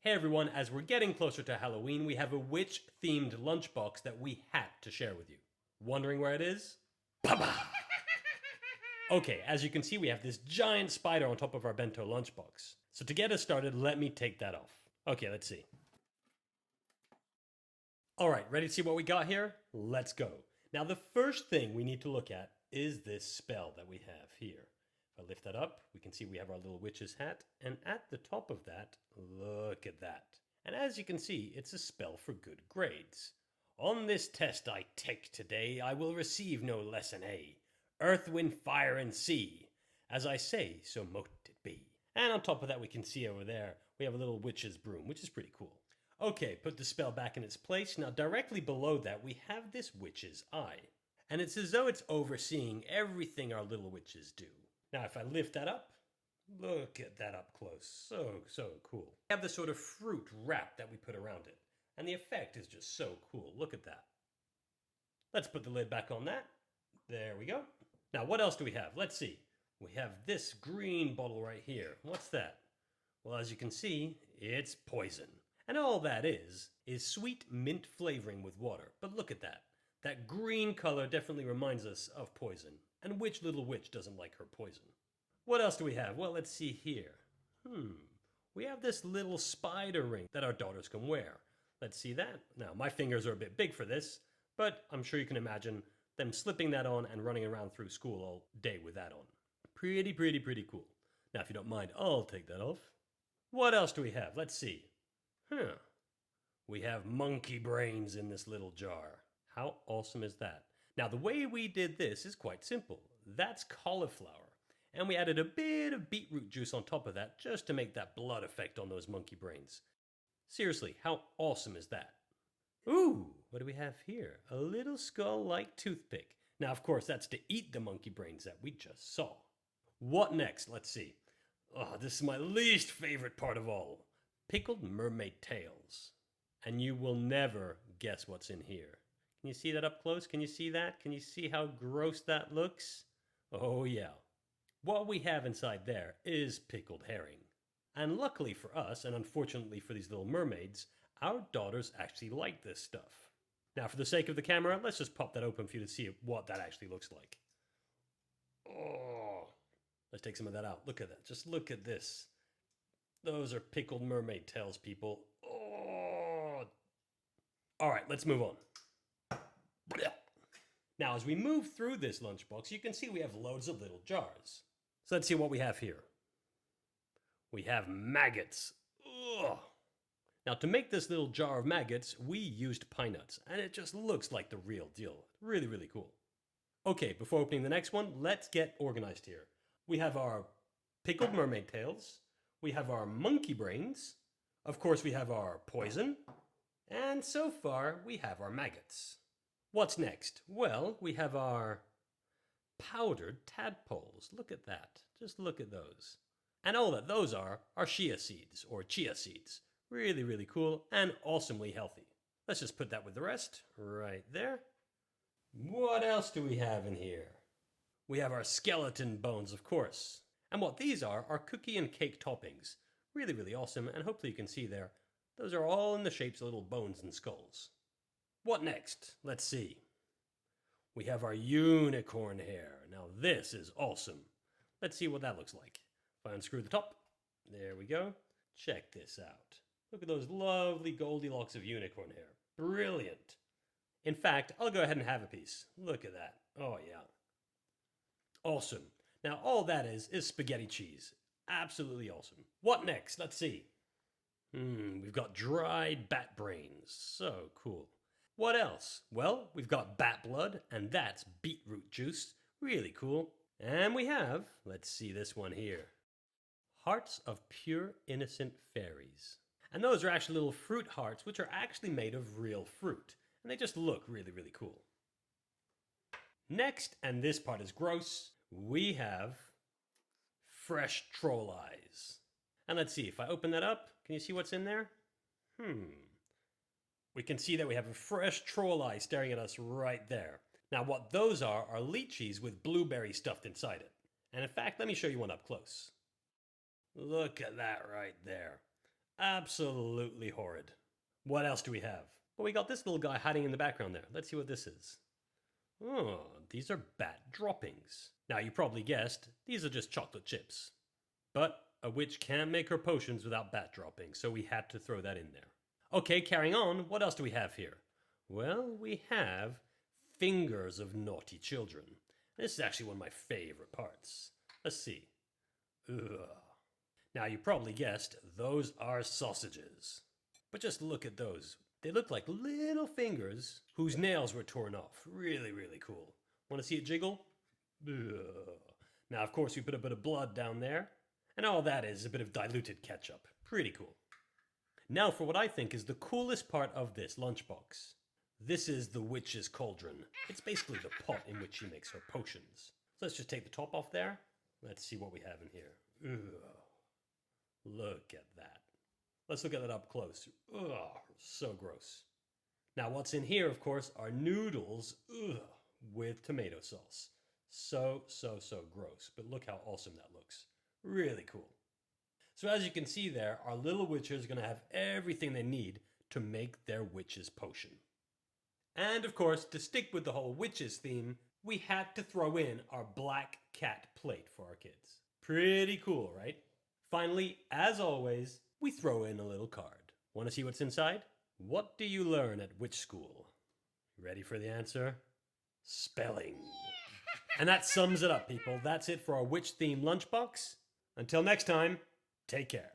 Hey everyone, as we're getting closer to Halloween, we have a witch-themed lunchbox that we had to share with you. Wondering where it is? Okay, as you can see, we have this giant spider on top of our bento lunchbox. So to get us started, let me take that off. Okay, let's see. Alright, ready to see what we got here? Let's go. Now the first thing we need to look at is this spell that we have here. If I lift that up, we can see we have our little witch's hat, and at the top of that, look at that. And as you can see, it's a spell for good grades. On this test I take today, I will receive no less an A. Earth, wind, fire, and sea. As I say, so mote it be. And on top of that, we can see over there, we have a little witch's broom, which is pretty cool. Okay, put the spell back in its place. Now directly below that, we have this witch's eye. And it's as though it's overseeing everything our little witches do. Now if I lift that up, look at that up close. So cool. We have this sort of fruit wrap that we put around it. And the effect is just so cool. Look at that. Let's put the lid back on that. There we go. Now what else do we have? Let's see. We have this green bottle right here. What's that? Well, as you can see, it's poison. And all that is sweet mint flavoring with water. But look at that. That green color definitely reminds us of poison. And which little witch doesn't like her poison? What else do we have? Well, let's see here. We have this little spider ring that our daughters can wear. Let's see that. Now, my fingers are a bit big for this, but I'm sure you can imagine them slipping that on and running around through school all day with that on. Pretty cool. Now, if you don't mind, I'll take that off. What else do we have? Let's see. We have monkey brains in this little jar. How awesome is that? Now, the way we did this is quite simple. That's cauliflower. And we added a bit of beetroot juice on top of that just to make that blood effect on those monkey brains. Seriously, how awesome is that? Ooh, what do we have here? A little skull-like toothpick. Now, of course, that's to eat the monkey brains that we just saw. What next? Let's see. Oh, this is my least favorite part of all. Pickled mermaid tails. And you will never guess what's in here. Can you see that up close? Can you see that? Can you see how gross that looks? Oh yeah. What we have inside there is pickled herring. And luckily for us, and unfortunately for these little mermaids, our daughters actually like this stuff. Now for the sake of the camera, let's just pop that open for you to see what that actually looks like. Oh, let's take some of that out. Look at that. Just look at this. Those are pickled mermaid tails, people. Oh. All right, let's move on. Now, as we move through this lunchbox, you can see we have loads of little jars. So let's see what we have here. We have maggots. Ugh. Now, to make this little jar of maggots, we used pine nuts, and it just looks like the real deal. Really cool. Okay, before opening the next one, let's get organized here. We have our pickled mermaid tails. We have our monkey brains. Of course, we have our poison. And so far, we have our maggots. What's next? Well, we have our powdered tadpoles. Look at that. Just look at those. And all that those are chia seeds, or chia seeds. Really cool and awesomely healthy. Let's just put that with the rest right there. What else do we have in here? We have our skeleton bones, of course. And what these are cookie and cake toppings. Really awesome, and hopefully you can see there, those are all in the shapes of little bones and skulls. What next? Let's see. We have our unicorn hair. Now this is awesome. Let's see what that looks like. If I unscrew the top, there we go. Check this out. Look at those lovely Goldilocks of unicorn hair. Brilliant. In fact, I'll go ahead and have a piece. Look at that. Oh yeah. Awesome. Now all that is spaghetti cheese. Absolutely awesome. What next? Let's see. We've got dried bat brains. So cool. What else? Well, we've got bat blood, and that's beetroot juice. Really cool. And we have, let's see this one here, hearts of pure innocent fairies. And those are actually little fruit hearts, which are actually made of real fruit. And they just look really cool. Next, and this part is gross, we have fresh troll eyes. And let's see, if I open that up, can you see what's in there? We can see that we have a fresh troll eye staring at us right there. Now what those are lychees with blueberry stuffed inside it. And in fact, let me show you one up close. Look at that right there. Absolutely horrid. What else do we have? Well, we got this little guy hiding in the background there. Let's see what this is. Oh, these are bat droppings. Now, you probably guessed, these are just chocolate chips. But a witch can't make her potions without bat droppings, so we had to throw that in there. Okay, carrying on, what else do we have here? Well, we have fingers of naughty children. This is actually one of my favorite parts. Let's see. Ugh. Now, you probably guessed, those are sausages. But just look at those. They look like little fingers whose nails were torn off. Really, really cool. Want to see it jiggle? Ugh. Now, of course, we put a bit of blood down there. And all that is a bit of diluted ketchup. Pretty cool. Now for what I think is the coolest part of this lunchbox. This is the witch's cauldron. It's basically the pot in which she makes her potions. So let's just take the top off there. Let's see what we have in here. Ugh. Look at that. Let's look at that up close. Ugh, so gross. Now what's in here, of course, are noodles with tomato sauce. So gross. But look how awesome that looks. Really cool. So as you can see there, our little witches are going to have everything they need to make their witch's potion. And of course, to stick with the whole witches theme, we had to throw in our black cat plate for our kids. Pretty cool, right? Finally, as always, we throw in a little card. Want to see what's inside? What do you learn at witch school? Ready for the answer? Spelling. And that sums it up, people. That's it for our witch-themed lunchbox. Until next time, take care.